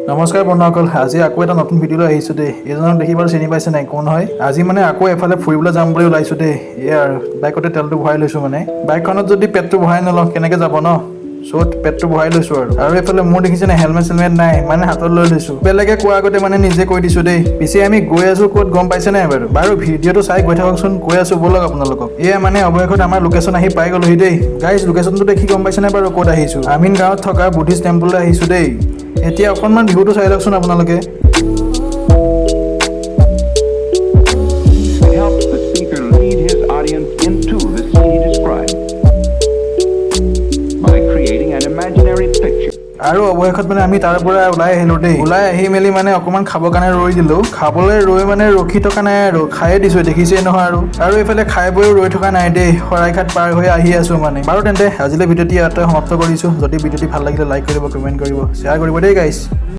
নমস্কাৰ বন্ধুসকল, আজি আকৌ এটা নতুন ভিডিঅ' লৈ আহিছোঁ দেই। এইজনক দেখি বাৰু চিনি পাইছে নাই, কোন হয়? আজি মানে আকৌ এফালে ফুৰিবলৈ যাম বুলি ওলাইছোঁ দেই। এয়া আৰু বাইকতে তেলটো ভৰাই লৈছোঁ মানে। বাইকখনত যদি পেটটো ভৰাই নলওঁ কেনেকৈ যাব ন? চ'ত পেটটো ভৰাই লৈছোঁ আৰু এইফালে মোৰ দেখিছে নাই, হেলমেট চেলমেট নাই, মানে হাতত লৈ লৈছোঁ। বেলেগে কোৱাৰ আগতে মানে নিজে কৈ দিছোঁ দেই। পিছে আমি গৈ আছোঁ ক'ত গম পাইছে নাই বাৰু? বাৰু ভিডিঅ'টো চাই গৈ থাককচোন, কৈ আছোঁ ব'লক আপোনালোকক। এয়া মানে অৱশেষত আমাৰ লোকেশ্যন আহি পাই গ'লোহি দেই। গাইজ লোকেশ্যনটো দেখি গম পাইছে নাই বাৰু ক'ত আহিছোঁ? আমিনগাঁৱত থকা বুদ্ধিষ্ট টেম্পললৈ আহিছোঁ দেই। এতিয়া অকণমান ভিউটো চাই লওকচোন আপোনালোকে। Helps the speaker lead his audience into the scene he described by creating an imaginary picture. আৰু অৱশেষত মানে আমি তাৰ পৰা ওলাই আহিলোঁ দেই। ওলাই আহি মেলি মানে অকণমান খাবৰ কাৰণে ৰৈ দিলোঁ। খাবলৈ ৰৈ মানে ৰখি থকা নাই আৰু খায়ে দিছোঁ, দেখিছেই নহয় আৰু এইফালে খাই বৈও ৰৈ থকা নাই দেই। শৰাইঘাট পাৰ হৈ আহি আছোঁ মানে। বাৰু তেন্তে আজিলৈ ভিডিঅ'টি ইয়াতে সমাপ্ত কৰিছোঁ। যদি ভিডিঅ'টি ভাল লাগিলে লাইক কৰিব, কমেণ্ট কৰিব, শ্বেয়াৰ কৰিব দেই গাইছ।